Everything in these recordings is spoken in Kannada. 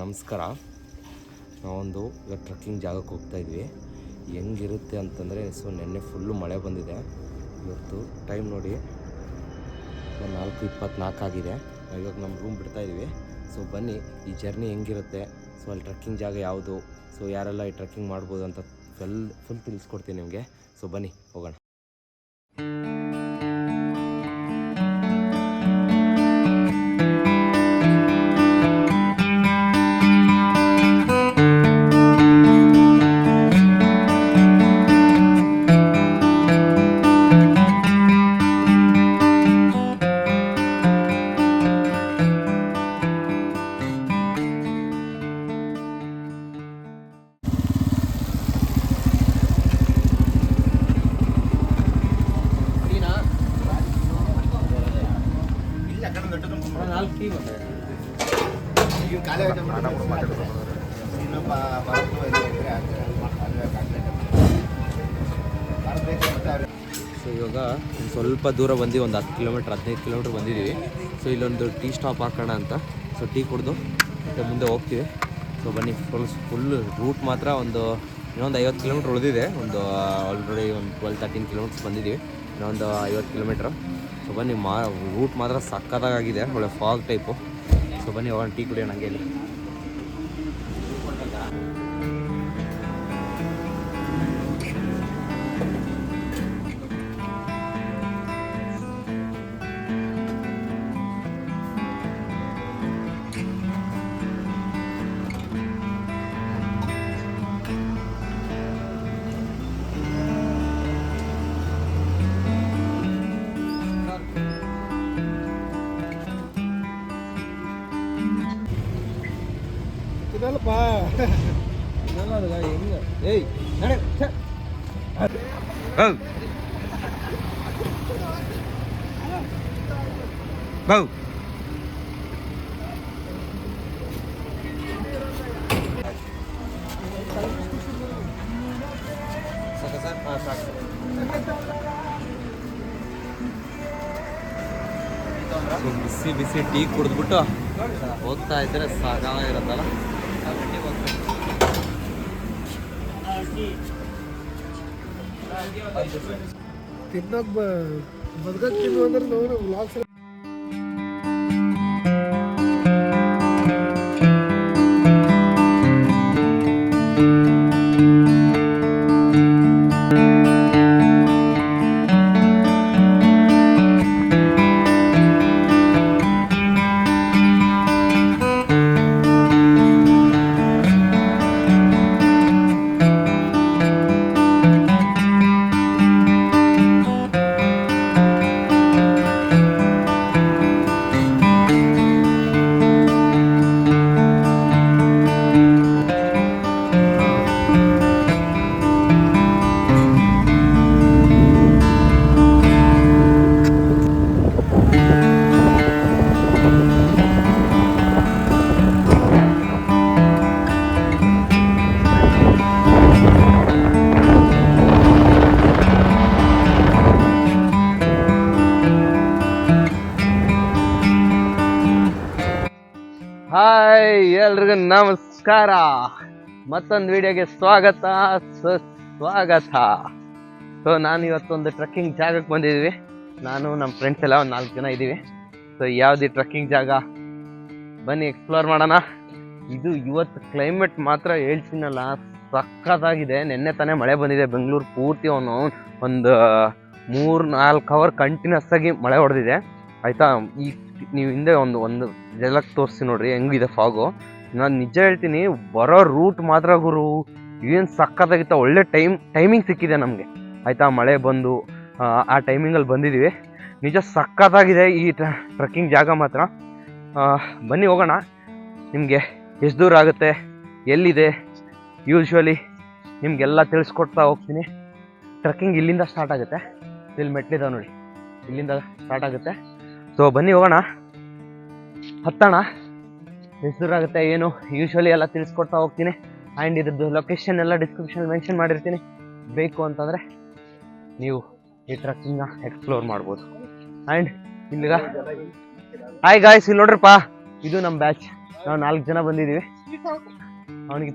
ನಮಸ್ಕಾರ. ನಾವೊಂದು ಟ್ರೆಕ್ಕಿಂಗ್ ಜಾಗಕ್ಕೆ ಹೋಗ್ತಾಯಿದ್ವಿ. ಹೆಂಗಿರುತ್ತೆ ಅಂತಂದರೆ ನೆನ್ನೆ ಫುಲ್ಲು ಮಳೆ ಬಂದಿದೆ. ಇವತ್ತು ಟೈಮ್ ನೋಡಿ 4:24 ಆಗಿದೆ. ಇವಾಗ ನಮ್ಮ ರೂಮ್ ಬಿಡ್ತಾಯಿದ್ವಿ. ಬನ್ನಿ ಈ ಜರ್ನಿ ಹೆಂಗಿರುತ್ತೆ, ಅಲ್ಲಿ ಟ್ರೆಕ್ಕಿಂಗ್ ಜಾಗ ಯಾವುದು, ಯಾರೆಲ್ಲ ಈ ಟ್ರೆಕ್ಕಿಂಗ್ ಮಾಡ್ಬೋದು ಅಂತ ಫುಲ್ ತಿಳಿಸ್ಕೊಡ್ತೀನಿ ನಿಮಗೆ. ಬನ್ನಿ ಹೋಗೋಣ. ಇವಾಗ ಸ್ವಲ್ಪ ದೂರ ಬಂದು ಒಂದು 10 ಕಿಲೋಮೀಟ್ರ್ 15 ಕಿಲೋಮೀಟ್ರ್ ಬಂದಿದ್ದೀವಿ. ಇಲ್ಲೊಂದು ಟೀ ಸ್ಟಾಪ್ ಹಾಕೋಣ ಅಂತ. ಟೀ ಕುಡಿದು ಮತ್ತು ಮುಂದೆ ಹೋಗ್ತೀವಿ. ಬನ್ನಿ. ಫುಲ್ ರೂಟ್ ಮಾತ್ರ ಇನ್ನೊಂದು 50 ಕಿಲೋಮೀಟ್ರ್ ಉಳಿದಿದೆ. ಆಲ್ರೆಡಿ ಒಂದು 12-13 ಕಿಲೋಮೀಟ್ರ್ಸ್ ಬಂದಿದ್ದೀವಿ. ಇನ್ನೊಂದು 50 ಕಿಲೋಮೀಟ್ರ್. ಬನ್ನಿ. ರೂಟ್ ಮಾತ್ರ ಸಕ್ಕತ್ತಾಗಿದೆ, ಒಳ್ಳೆ ಫಾಗ್ ಟೈಪು. ಬನ್ನಿ ಹೋಗೋಣ, ಟೀ ಕುಡಿಯೋಣ ಹಂಗೆ ಇಲ್ಲಿ. ಇದಲ್ಲಪ್ಪ ಇದೆಲ್ಲ ಅದು ಗಾಡಿ ಹೆಂಗೆ ಏಯ್ ನಡೆ ಬೌ ಬಿಸಿ ಬಿಸಿ ಟೀ ಕುಡಿದ್ಬಿಟ್ಟು ಹೋಗ್ತಾ ಇದ್ರೆ ಸಾಕಾಗಿರುತ್ತಲ್ಲ. ತಿನ್ನೋಕ್ ಬದುಕಕ್ಕೆ ತಿನ್ನು ಅಂದ್ರೆ ನಾವು ವ್ಲಾಗ್ಸ್ ಹಾಯ್, ಎಲ್ರಿಗೂ ನಮಸ್ಕಾರ. ಮತ್ತೊಂದು ವಿಡಿಯೋಗೆ ಸ್ವಾಗತ. ನಾನು ಇವತ್ತೊಂದು ಟ್ರೆಕ್ಕಿಂಗ್ ಜಾಗಕ್ಕೆ ಬಂದಿದ್ದೀವಿ. ನಾನು ನಮ್ಮ ಫ್ರೆಂಡ್ಸ್ ಎಲ್ಲ ಒಂದು 4 ಜನ ಇದ್ದೀವಿ. ಯಾವ್ದು ಟ್ರೆಕ್ಕಿಂಗ್ ಜಾಗ, ಬನ್ನಿ ಎಕ್ಸ್ಪ್ಲೋರ್ ಮಾಡೋಣ. ಇವತ್ತು ಕ್ಲೈಮೇಟ್ ಮಾತ್ರ ಹೇಳ್ತೀನಲ್ಲ, ಸಕ್ಕತ್ತಾಗಿದೆ. ನೆನ್ನೆ ತಾನೇ ಮಳೆ ಬಂದಿದೆ. ಬೆಂಗಳೂರು ಪೂರ್ತಿ ಒಂದು 3-4 ಅವರ್ ಕಂಟಿನ್ಯೂಸ್ ಆಗಿ ಮಳೆ ಹೊಡೆದಿದೆ ಆಯಿತಾ. ನೀವು ಹಿಂದೆ ಒಂದು ಜಲಕ್ಕೆ ತೋರಿಸ್ತೀನಿ ನೋಡ್ರಿ ಹೆಂಗಿದೆ ಫಾಗು. ನಾನು ನಿಜ ಹೇಳ್ತೀನಿ, ಬರೋ ರೂಟ್ ಮಾತ್ರ ಗುರು ಏನು ಸಕ್ಕತ್ತಾಗಿತ್ತು. ಒಳ್ಳೆ ಟೈಮಿಂಗ್ ಸಿಕ್ಕಿದೆ ನಮಗೆ ಆಯಿತಾ. ಮಳೆ ಬಂದು ಆ ಟೈಮಿಂಗಲ್ಲಿ ಬಂದಿದ್ದೀವಿ. ನಿಜ ಸಕ್ಕತ್ತಾಗಿದೆ ಈ ಟ್ರೆಕ್ಕಿಂಗ್ ಜಾಗ ಮಾತ್ರ. ಬನ್ನಿ ಹೋಗೋಣ. ನಿಮಗೆ ಎಷ್ಟು ದೂರ ಆಗುತ್ತೆ, ಎಲ್ಲಿದೆ, ಯೂಶ್ವಲಿ ನಿಮಗೆಲ್ಲ ತಿಳಿಸ್ಕೊಡ್ತಾ ಹೋಗ್ತೀನಿ. ಟ್ರೆಕ್ಕಿಂಗ್ ಇಲ್ಲಿಂದ ಸ್ಟಾರ್ಟ್ ಆಗುತ್ತೆ. ಇಲ್ಲಿ ಮೆಟ್ಲಿದಾವೆ ನೋಡಿ, ಇಲ್ಲಿಂದ ಸ್ಟಾರ್ಟ್ ಆಗುತ್ತೆ. ಬನ್ನಿ ಹೋಗೋಣ, ಹತ್ತೋಣ. ಎಷ್ಟು ದೂರ ಆಗುತ್ತೆ ಏನು ಯೂಶ್ವಲಿ ಎಲ್ಲ ತಿಳಿಸ್ಕೊಡ್ತಾ ಹೋಗ್ತೀನಿ. ಆ್ಯಂಡ್ ಇದ್ರದ್ದು ಲೊಕೇಶನ್ ಎಲ್ಲ ಡಿಸ್ಕ್ರಿಪ್ಷನ್ ಮೆನ್ಷನ್ ಮಾಡಿರ್ತೀನಿ. ಬೇಕು ಅಂತಂದರೆ ನೀವು ಈ ಟ್ರೆಕ್ಕಿಂಗ್ನ ಎಕ್ಸ್ಪ್ಲೋರ್ ಮಾಡ್ಬೋದು. ಆ್ಯಂಡ್ ಇಲ್ಲಿಗ ಹಾಯ್ ಗಾಯ್ಸ್, ಇಲ್ಲಿ ನೋಡ್ರಪ್ಪ ಇದು ನಮ್ಮ ಬ್ಯಾಚ್. ನಾವು 4 ಜನ ಬಂದಿದ್ದೀವಿ. ಅವನಿಗೆ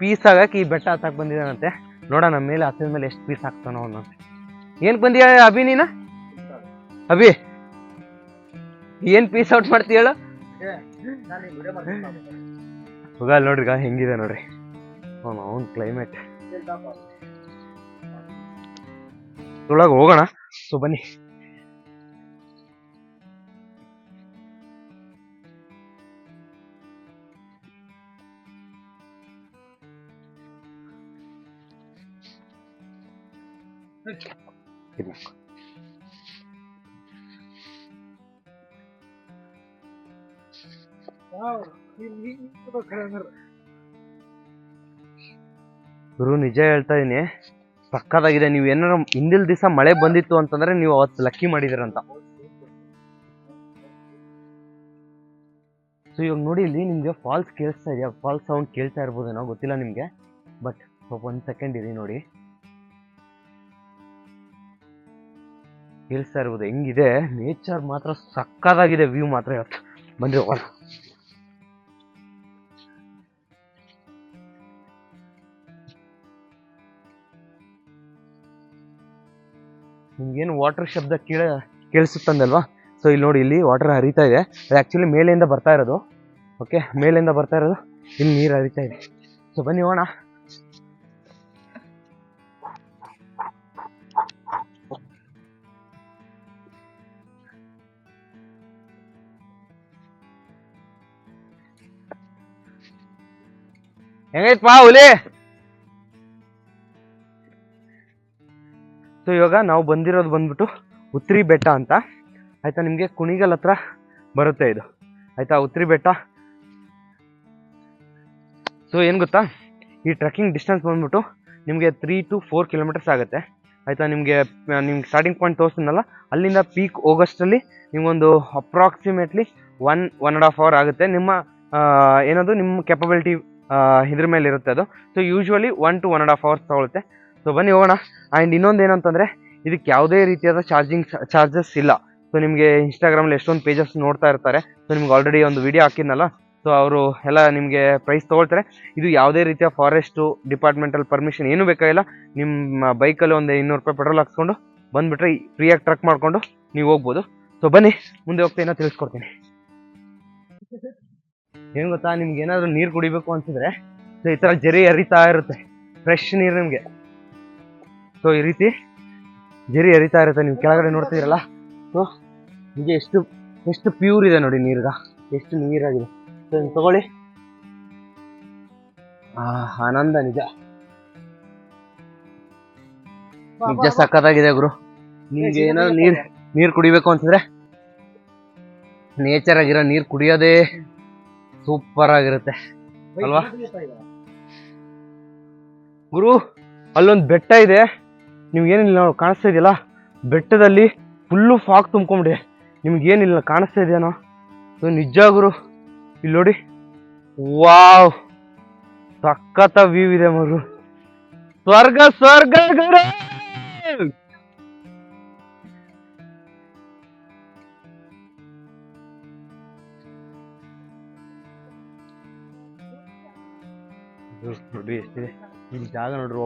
ಪೀಸ್ ಆಗಕ್ಕೆ ಈ ಬೆಟ್ಟ ಹತ್ತಕ್ಕೆ ಬಂದಿದ್ದಾನಂತೆ. ನೋಡೋಣ ಮೇಲೆ ಹತ್ತಿದ ಮೇಲೆ ಎಷ್ಟು ಪೀಸ್ ಹಾಕ್ತಾನೋ ಅವನು. ಏನು ಬಂದಿಯ ಅಭಿ ನೀನು? ಅಭಿ ಏನು ಪೀಸ್ ಔಟ್ ಮಾಡ್ತೀಯ ಹೇಳು? ಹೋಗಲ್ಲ ನೋಡ್ರಿ ಹೆಂಗಿದೆ ನೋಡ್ರಿ ಅವ್ನು ಕ್ಲೈಮೇಟ್. ಒಳಗೆ ಹೋಗೋಣ. ಸೊ ಬನ್ನಿ. ಗುರು ನಿಜ ಹೇಳ್ತಾ ಇದೀನಿ, ಸಕ್ಕತ್ತಾಗಿದೆ. ನೀವು ಏನಾರ ಹಿಂದಿನ ದಿವಸ ಮಳೆ ಬಂದಿತ್ತು ಅಂತಂದ್ರೆ ನೀವು ಅವತ್ತು ಲಕ್ಕಿ ಮಾಡಿದಿರಂತ. ಸೊ ಇವಾಗ ನೋಡಿ ಇಲ್ಲಿ ನಿಮ್ಗೆ ಫಾಲ್ಸ್ ಕೇಳಿಸ್ತಾ ಇದೆಯಾ? ಫಾಲ್ಸ್ ಸೌಂಡ್ ಕೇಳ್ತಾ ಇರ್ಬೋದೇನೋ ಗೊತ್ತಿಲ್ಲ ನಿಮ್ಗೆ. ಬಟ್ ಸ್ವಲ್ಪ 1 ಸೆಕೆಂಡ್ ಇರಿ ನೋಡಿ, ಕೇಳಿಸ್ತಾ ಇರ್ಬೋದು. ಹೆಂಗಿದೆ ನೇಚರ್ ಮಾತ್ರ ಸಕ್ಕತ್ತಾಗಿದೆ. ವ್ಯೂ ಮಾತ್ರ ಇವತ್ತು ಬಂದ್ರೆ ಹೋಗೋಣ. ನಿಮ್ಗೇನು ವಾಟರ್ ಶಬ್ದ ಕೇಳಿಸುತ್ತಂದಲ್ವಾ? ಸೊ ಇಲ್ಲಿ ನೋಡಿ, ಇಲ್ಲಿ ವಾಟರ್ ಹರಿತಾ ಇದೆ. ಅದು ಆ್ಯಕ್ಚುಲಿ ಮೇಲೆಯಿಂದ ಬರ್ತಾ ಇರೋದು. ಓಕೆ, ಮೇಲೆಯಿಂದ ಬರ್ತಾ ಇರೋದು, ಇಲ್ಲಿ ನೀರು ಹರಿತಾ ಇದೆ. ಸೊ ಬನ್ನಿ ಹೋಗೋಣ. ಹೆಂಗೈತಪ್ಪ ಹುಲಿ? ಸೊ ಇವಾಗ ನಾವು ಬಂದಿರೋದು ಬಂದ್ಬಿಟ್ಟು ಉತ್ರಿ ಬೆಟ್ಟ ಅಂತ ಆಯ್ತಾ. ನಿಮಗೆ ಕುಣಿಗಲ್ ಹತ್ರ ಬರುತ್ತೆ ಇದು ಆಯ್ತಾ, ಉತ್ರಿ ಬೆಟ್ಟ. ಸೊ ಏನು ಗೊತ್ತಾ, ಈ ಟ್ರೆಕ್ಕಿಂಗ್ ಡಿಸ್ಟೆನ್ಸ್ ಬಂದ್ಬಿಟ್ಟು ನಿಮಗೆ 3 to 4 ಕಿಲೋಮೀಟರ್ಸ್ ಆಗುತ್ತೆ ಆಯ್ತಾ. ನಿಮ್ಗೆ ಸ್ಟಾರ್ಟಿಂಗ್ ಪಾಯಿಂಟ್ ತೋರಿಸ್ತೀನಲ್ಲ, ಅಲ್ಲಿಂದ ಪೀಕ್ ಹೋಗೋಷ್ಟರಲ್ಲಿ ನಿಮಗೊಂದು ಅಪ್ರಾಕ್ಸಿಮೇಟ್ಲಿ 1.5 hour ಆಗುತ್ತೆ. ನಿಮ್ಮ ಏನದು ನಿಮ್ಮ ಕೆಪಬಿಲಿಟಿ ಇದ್ರ ಮೇಲೆ ಇರುತ್ತೆ ಅದು. ಸೊ ಯೂಶ್ವಲಿ 1 to 1.5 hours ತಗೊಳುತ್ತೆ. ಸೊ ಬನ್ನಿ ಹೋಗೋಣ. ಆ್ಯಂಡ್ ಇನ್ನೊಂದು ಏನಂತಂದರೆ, ಇದಕ್ಕೆ ಯಾವುದೇ ರೀತಿಯಾದ ಚಾರ್ಜಸ್ ಇಲ್ಲ. ಸೊ ನಿಮಗೆ ಇನ್ಸ್ಟಾಗ್ರಾಮಲ್ಲಿ ಎಷ್ಟೊಂದು ಪೇಜಸ್ ನೋಡ್ತಾ ಇರ್ತಾರೆ. ಸೊ ನಿಮ್ಗೆ ಆಲ್ರೆಡಿ ಒಂದು ವಿಡಿಯೋ ಹಾಕಿದ್ನಲ್ಲ, ಸೊ ಅವರು ಎಲ್ಲ ನಿಮಗೆ ಪ್ರೈಸ್ ತೊಗೊಳ್ತಾರೆ. ಇದು ಯಾವುದೇ ರೀತಿಯ ಫಾರೆಸ್ಟು ಡಿಪಾರ್ಟ್ಮೆಂಟಲ್ ಪರ್ಮಿಷನ್ ಏನೂ ಬೇಕಾಗಿಲ್ಲ. ನಿಮ್ಮ ಬೈಕಲ್ಲಿ ಒಂದು 200 ರೂಪಾಯಿ ಪೆಟ್ರೋಲ್ ಹಾಕ್ಸ್ಕೊಂಡು ಬಂದುಬಿಟ್ರೆ ಫ್ರೀಯಾಗಿ ಟ್ರಕ್ ಮಾಡಿಕೊಂಡು ನೀವು ಹೋಗ್ಬೋದು. ಸೊ ಬನ್ನಿ ಮುಂದೆ ಹೋಗ್ತಾ ಏನೋ ತಿಳಿಸ್ಕೊಡ್ತೀನಿ. ಏನು ಗೊತ್ತಾ, ನಿಮ್ಗೆ ಏನಾದರೂ ನೀರು ಕುಡಿಬೇಕು ಅನ್ಸಿದ್ರೆ ಸೊ ಈ ಥರ ಜರಿ ಹರಿತಾ ಇರುತ್ತೆ, ಫ್ರೆಶ್ ನೀರು ನಿಮಗೆ. ಸೊ ಈ ರೀತಿ ಜರಿ ಹರಿತಾ ಇರುತ್ತೆ. ನೀವು ಕೆಳಗಡೆ ನೋಡ್ತಿದ್ದೀರಲ್ಲ, ಸೊ ನಿಮಗೆ ಎಷ್ಟು ಪ್ಯೂರ್ ಇದೆ ನೋಡಿ ನೀರ್ಗ, ಎಷ್ಟು ನೀರಾಗಿದೆ. ಸೊ ನೀವು ತಗೊಳ್ಳಿ, ಆನಂದ ನಿಜ ಸಕ್ಕತ್ತಾಗಿದೆ ಗುರು. ನಿಮ್ಗೆ ಏನಾದ್ರು ನೀರು ಕುಡಿಬೇಕು ಅನ್ಸಿದ್ರೆ ನೇಚರ್ ಆಗಿರೋ ನೀರು ಕುಡಿಯೋದೇ ಸೂಪರ್ ಆಗಿರುತ್ತೆ ಅಲ್ವಾ ಗುರು? ಅಲ್ಲೊಂದು ಬೆಟ್ಟ ಇದೆ, ನಿಮ್ಗೇನಿಲ್ಲ ಕಾಣಿಸ್ತಾ ಇದೆಯಲ್ಲ, ಬೆಟ್ಟದಲ್ಲಿ ಫುಲ್ಲು ಫಾಗ್ ತುಂಬ್ಕೊಂಬಿಡಿ. ನಿಮ್ಗೇನಿಲ್ಲ ಕಾಣಿಸ್ತಾ ಇದೆಯೇನೋ? ಸೊ ನಿಜ ಗುರು, ಇಲ್ಲಿ ನೋಡಿ, ವಾವ್ ಸಖತ್ತ ವ್ಯೂ ಇದೆ ಮರು. ಸ್ವರ್ಗ ಸ್ವರ್ಗ ಗುರು. ನೋಡಿ ಎಷ್ಟಿದೆ ಇಲ್ಲಿ ಜಾಗ ನೋಡ್ರಿ.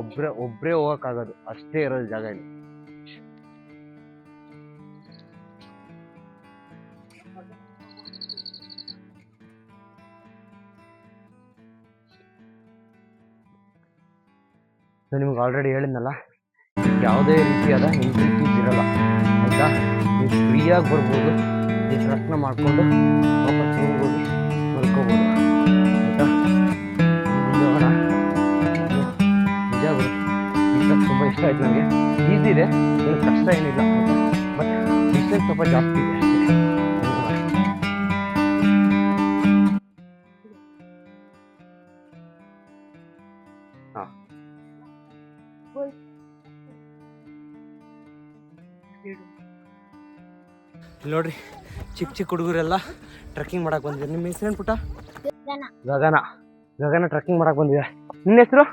ಒಬ್ರೇ ಹೋಗಕ್ಕಾಗೋದು, ಅಷ್ಟೇ ಇರೋದು ಜಾಗ ಇಲ್ಲಿ. ನಿಮ್ಗೆ ಆಲ್ರೆಡಿ ಹೇಳಿದ್ನಲ್ಲ, ಯಾವುದೇ ರೀತಿಯಾದ ಎಂಟ್ರಿ ಫೀಸ್ ಇರಲ್ಲ ಆಯ್ತಾ. ನೀವು ಫ್ರೀಯಾಗಿ ಬರ್ಬೋದು, ಈ ಟ್ರಕ್ನ ಮಾಡಿಕೊಂಡು ವಾಪಸ್ ಹೋಗಿ ಮಲ್ಕೋಬೋದು ಆಯ್ತಾ. ಹೋಗೋಣ. ನಿಜ ಗುರು, ಈ ಟ್ರಕ್ ತುಂಬ ಇಷ್ಟ ಆಯ್ತು ನನಗೆ. ಈಸಿ ಇದೆ, ಏನು ಕಷ್ಟ ಏನಿಲ್ಲ, ಬಟ್ ಡಿಸ್ಟೆನ್ಸ್ ಸ್ವಲ್ಪ ಜಾಸ್ತಿ ಇದೆ ಅಷ್ಟೇ. ಹಾಂ ನೋಡ್ರಿ, ಚಿಕ್ಕ ಹುಡುಗರೆಲ್ಲ ಟ್ರೆಕ್ಕಿಂಗ್ ಮಾಡಕ್ ಬಂದಿದ್ದಾರೆ. ನಿಮ್ಮ ಹೆಸರೇನು ಪುಟ್ಟ? ಗಗನ ಟ್ರೆಕ್ಕಿಂಗ್ ಮಾಡಕ್ ಬಂದಿದೆ. ನಿನ್ನ ಹೆಸರು?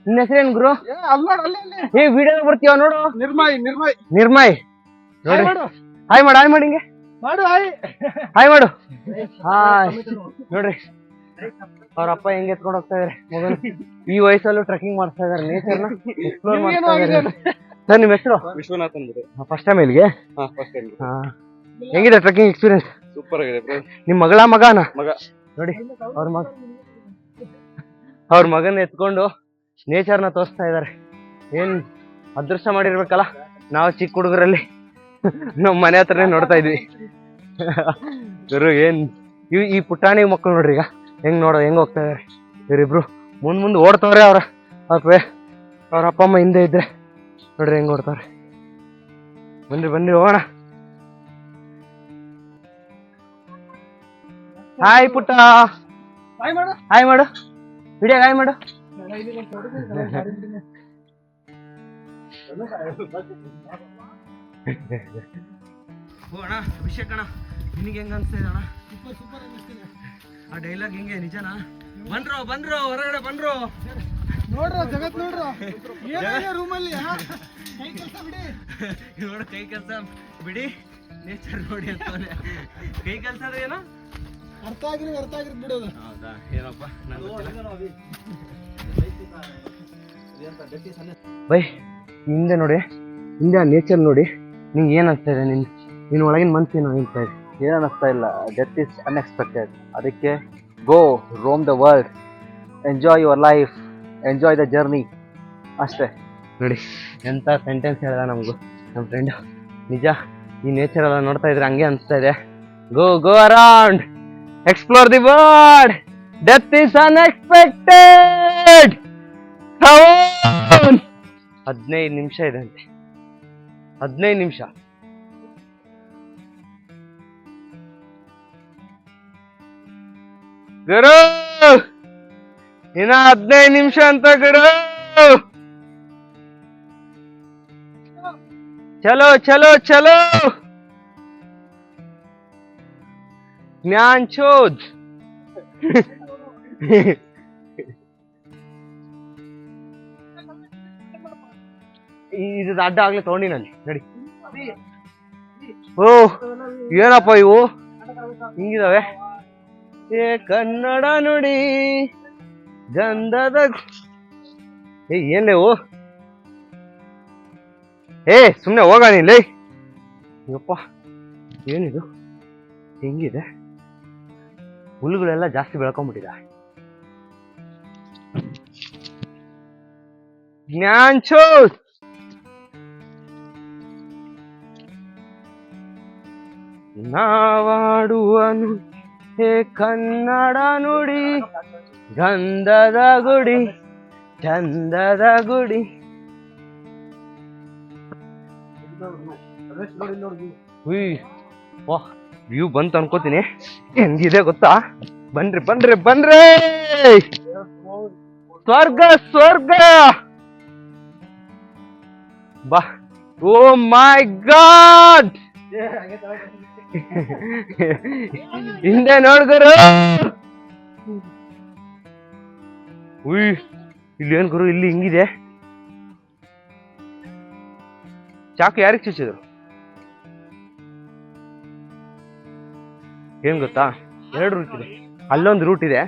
ನಿನ್ನ ಹೆಸರೇನು ಗುರು? ವಿಡಿಯೋ ಬರ್ತೀವ ನೋಡು. ನಿರ್ಮಯ್. ನೋಡ್ರಿ, ಹಾಯ್ ಮಾಡಿ ಹಿಂಗೆ. ಮಾಡು ಹಾಯ್. ಹಾಯ್ ಮಾಡು. ಹಾಯ್ ನೋಡ್ರಿ ಅವ್ರ ಅಪ್ಪ ಹೆಂಗ್ ಎತ್ಕೊಂಡು ಹೋಗ್ತಾ ಇದಾರೆ ಮಗನ. ಈ ವಯಸ್ಸಲ್ಲೂ ಟ್ರೆಕ್ಕಿಂಗ್ ಮಾಡ್ತಾ ಇದಾರೆ, ನೇಚರ್ನ ಎಕ್ಸ್ಪ್ಲೋರ್ ಮಾಡ್ತಾ ಇದಾರೆ. ಸರ್ ನಿಮ್ಮ ಹೆಸರು? ವಿಶ್ವನಾಥ್ ಅಂದ್ಬಿಟ್ಟು. ಫಸ್ಟ್ ಟೈಮ್ ಇಲ್ಲಿಗೆ? First time. ಹೆಂಗಿದೆ ಟ್ರೆಕ್ಕಿಂಗ್ ಎಕ್ಸ್ಪೀರಿಯನ್ಸ್? ಸೂಪರ್ ಆಗಿದೆ ಬ್ರೋ. ನಿಮ್ ಮಗನ ಮಗ ನೋಡಿ ಅವ್ರ ಮಗನ ಎತ್ಕೊಂಡು ನೇಚರ್ನ ತೋರಿಸ್ತಾ ಇದಾರೆ. ಏನ್ ಅದೃಷ್ಟ ಮಾಡಿರ್ಬೇಕಲ್ಲ. ನಾವು ಚಿಕ್ಕ ಹುಡುಗರಲ್ಲಿ ನಮ್ ಮನೆ ಹತ್ರನೇ ನೋಡ್ತಾ ಇದ್ವಿ. ಗುರು ಏನ್ ಈ ಪುಟಾಣಿ ಮಕ್ಕಳು ನೋಡ್ರಿ ಈಗ ಹೆಂಗ್ ಹೋಗ್ತಾ ಇದಾರೆ. ಇವರಿಬ್ರು ಮುಂದ್ ಓಡ್ತವ್ರೆ. ಅವ್ರ ಅಪ್ಪ ಅಮ್ಮ ಹಿಂದೆ ಇದ್ರೆ ನೋಡ್ರಿ ಹೆಂಗ್ ಓಡ್ತಾವ್ರೆ. ಬನ್ರಿ ಹೋಗೋಣ. ಹಾಯ್ ಪುಟ್ಟ. ಹಾಯ್ ಮಾಡು ವಿಡಿಯೋ ಹಾಯ್ ಮಾಡು. ಅಭಿಷೇಕ್ ಅಣ್ಣ ನಿನಗೆ ಹೆಂಗ ಅನ್ಸ್ತಾ ಅಣ್ಣ? ಆ ಡೈಲಾಗ್ ಹೆಂಗೆ ನಿಜನಾ? ಬಂದ್ರು ಹೊರಗಡೆ ಬಂದ್ರು ನೋಡ್ರ ಜಗತ್ ನೋಡ್ರ ರೂಮಲ್ಲಿ ನೋಡ ಕೈ ಕೆಲಸ ಬಿಡಿ, ನೇಚರ್ ನೋಡಿ ಅಂತಾನೆ. ಕೈ ಕೆಲಸ ಅಂದ್ರೆ ಏನೋ ಅರ್ಥ ಆಗಿರ್ ಬಿಡೋದು. ಹೌದಾ? ಏನಪ್ಪ ಬೈ ಹಿಂದೆ ನೋಡಿ, ಹಿಂದೆ ಆ ನೇಚರ್ ನೋಡಿ ನಿಂಗೆ ಏನ್ ಅನ್ಸ್ತಾ ಇದೆ? ನಿನ್ನ ಒಳಗಿನ ಮನ್ಸು ಏನು ಹೇಳ್ತಾ ಇದೆ? ಏನು ಅನ್ನಿಸ್ತಾ ಇಲ್ಲ. Death is unexpected. ಅದಕ್ಕೆ go roam the world, enjoy your life, enjoy the journey ಅಷ್ಟೇ. ನೋಡಿ ಎಂತ ಸೆಂಟೆನ್ಸ್ ಹೇಳ್ದ ನಮಗೂ ನಮ್ಮ ಫ್ರೆಂಡ್. ನಿಜ ಈ ನೇಚರ್ ಎಲ್ಲ ನೋಡ್ತಾ ಇದ್ರೆ ಹಂಗೆ ಅನ್ಸ್ತಾ ಇದೆ. Go around, explore the world, death is unexpected. 15 ನಿಮಿಷ ಇದೆ ಅಂತೆ. 15 ನಿಮಿಷ. ಗುರು ಇನ್ನ 15 ನಿಮಿಷ ಅಂತ ಗುರು. ಚಲೋ ಜ್ಞಾನ್ ಚೋದ್. ಇದು ಅಡ್ಡ ಆಗ್ಲೇ ತಗೊಂಡಿನಲ್ಲಿ ನಡಿ. ಓ ಏನಪ್ಪ ಇವು ಹಿಂಗಿದಾವೆ? ಕನ್ನಡ ನುಡಿ ಗಂಧದ ಏನ್ಲೇವು? ಸುಮ್ನೆ ಹೋಗ ನೀನ್. ಯಪ್ಪ ಏನಿದು ಹೆಂಗಿದೆ? ಹುಲ್ಲುಗಳೆಲ್ಲ ಜಾಸ್ತಿ ಬೆಳ್ಕೊಂಡ್ಬಿಟ್ಟಿದ. ಜ್ಞಾನ್ ಚೋದ್ ನಾವಾಡುವನು ಕನ್ನಡ ನುಡಿ ಗಂಧದ ಗುಡಿ ಚಂದದ ಗುಡಿ. ವ್ಯೂ ಬಂತ ಅನ್ಕೋತೀನಿ. ಹೆಂಗಿದೆ ಗೊತ್ತಾ? ಬನ್ರಿ ಸ್ವರ್ಗ ಬಾ. ಓ ಮೈ ಗಾಡ್, ಹಿಂದೆ ನೋಡ್ಗುರು. ಇಲ್ಲಿ ಏನ್ ಗುರು, ಇಲ್ಲಿ ಹಿಂಗಿದೆ. ಚಾಕು ಯಾರಿಗೆ ಚುಚ್ಚಿದ್ರು? ಏನ್ ಗೊತ್ತಾ, 2 ರೂಟ್ ಇದೆ. ಅಲ್ಲೊಂದು ರೂಟ್ ಇದೆ.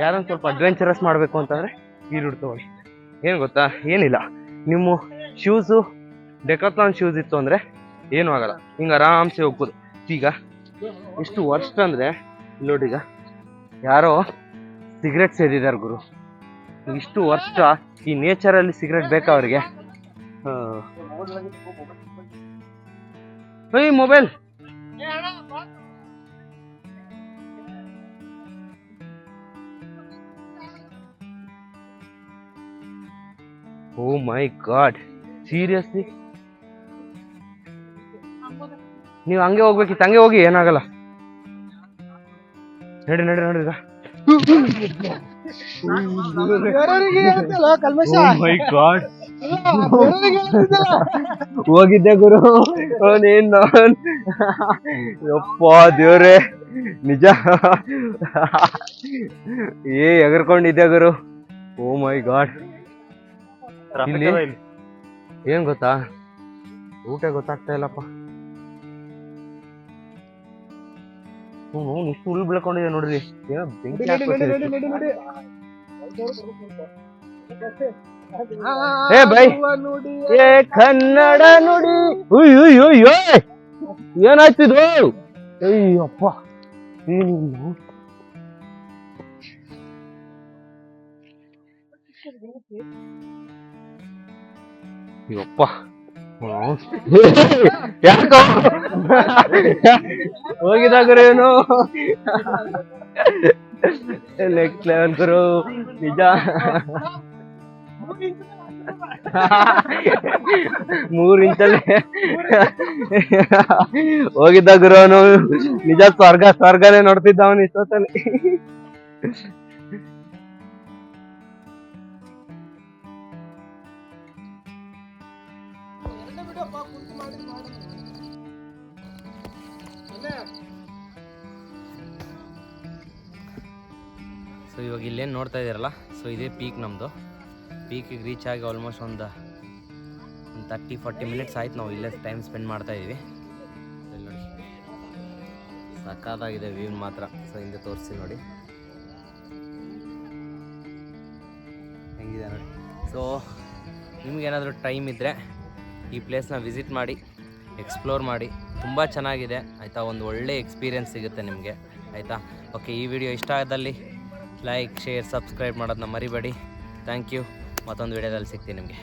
ಯಾರೊಂದು ಸ್ವಲ್ಪ ಅಡ್ವೆಂಚರಸ್ ಮಾಡ್ಬೇಕು ಅಂತಂದ್ರೆ ಈ ರೂಟ್ ತಗೊಳ್ಳಿ. ಏನ್ ಗೊತ್ತಾ, ಏನಿಲ್ಲ, ನಿಮ್ಮ ಶೂಸು ಡೆಕಾಥ್ಲಾನ್ ಶೂಸ್ ಇತ್ತು ಅಂದ್ರೆ ಏನು ಆಗಲ್ಲ, ಹಿಂಗ ಆರಾಮ್ಸೆ ಹೋಗ್ಬೋದು. ಈಗ ಎಷ್ಟು ವರ್ಷ ಅಂದ್ರೆ ನೋಡೀಗ ಯಾರೋ ಸಿಗರೆಟ್ ಸೇದಿದ್ದಾರೆ ಗುರು. ಇಷ್ಟು ವರ್ಷ ಈ ನೇಚರಲ್ಲಿ ಸಿಗರೆಟ್ ಬೇಕಾ ಅವ್ರಿಗೆ? ಮೊಬೈಲ್ ಓ ಮೈ ಗಾಡ್, ಸೀರಿಯಸ್ಲಿ ನೀವು ಹಂಗೆ ಹೋಗ್ಬೇಕಿತ್ತು, ಹಂಗೆ ಹೋಗಿ, ಏನಾಗಲ್ಲ. ನಡಿ ಈಗ. ಹೋಗಿದ್ದೆ ಗುರು. ಯಪ್ಪ ದೇವ್ರೆ, ನಿಜ ಎಗರ್ಕೊಂಡಿದ್ದೆ ಗುರು. ಓ ಮೈ ಗಾಡ್. ಏನ್ ಗೊತ್ತಾ, ಊಟ ಗೊತ್ತಾಗ್ತಾ ಇಲ್ಲಪ್ಪ. ಇಷ್ಟು ಹುಲ್ ಬೆಳ್ಕೊಂಡಿದೆ ನೋಡ್ರಿ, ಏನೋ ಬೆಂಕಿ ನಡಿ, ನಡಿ, ನಡಿ, ಹಾಕ್ಬಿಟ್ಟಿದೆ. ನಡಿ, ನಡಿ. ಏ ಬೈ, ನುಡಿ ಏ ಕನ್ನಡ ನುಡಿ. ಉಯ್ಯೋ ಏನಾಯ್ತಿದು? ಅಯ್ಯಪ್ಪ, ಏನಿಲ್ಲ. ಅಯ್ಯಪ್ಪ, ಯಾಕೋ ಹೋಗಿದಾಗ್ರೆ ಏನು ನೆಕ್ಸ್ಟ್ ಲೆವೆಲ್ ಗುರು, ನಿಜ. 3 ಇಂಚಲ್ಲಿ ಹೋಗಿದ್ದ ಗುರು ಅವನು, ನಿಜ ಸ್ವರ್ಗನೇ ನೋಡ್ತಿದ್ದ ಅವನು ಇಷ್ಟೊತ್ತಲ್ಲಿ. ಸೊ ಇವಾಗ ಇಲ್ಲೇನು ನೋಡ್ತಾ ಇದ್ದೀರಲ್ಲ, ಸೊ ಇದೇ ಪೀಕ್ ನಮ್ಮದು. ಪೀಕಿಗೆ ರೀಚ್ ಆಗಿ ಆಲ್ಮೋಸ್ಟ್ ಒಂದು 30-40 ಮಿನಿಟ್ಸ್ ಆಯ್ತು ನಾವು ಇಲ್ಲೇ ಟೈಮ್ ಸ್ಪೆಂಡ್ ಮಾಡ್ತಾ ಇದ್ದೀವಿ. ಇಲ್ಲಿ ನೋಡಿ, ಸಖತ್ತಾಗಿದೆ ವ್ಯೂ ಮಾತ್ರ. ಸೊ ಹಿಂದೆ ತೋರಿಸಿ ನೋಡಿ ಹೆಂಗಿದೆ ನೋಡಿ. ಸೊ ನಿಮಗೇನಾದರೂ ಟೈಮ್ ಇದ್ದರೆ ಈ ಪ್ಲೇಸ್ನ ವಿಸಿಟ್ ಮಾಡಿ, ಎಕ್ಸ್ಪ್ಲೋರ್ ಮಾಡಿ, ತುಂಬ ಚೆನ್ನಾಗಿದೆ ಆಯಿತಾ. ಒಂದು ಒಳ್ಳೆ ಎಕ್ಸ್ಪೀರಿಯೆನ್ಸ್ ಸಿಗುತ್ತೆ ನಿಮಗೆ ಆಯಿತಾ. ಓಕೆ, ಈ ವಿಡಿಯೋ ಇಷ್ಟ ಆದಲ್ಲಿ ಲೈಕ್, ಶೇರ್, ಸಬ್ಸ್ಕ್ರೈಬ್ ಮಾಡೋದನ್ನ ಮರಿಬೇಡಿ. Thank you. ಮತ್ತೊಂದು ವಿಡಿಯೋದಲ್ಲಿ ಸಿಗ್ತೀನಿ ನಿಮಗೆ.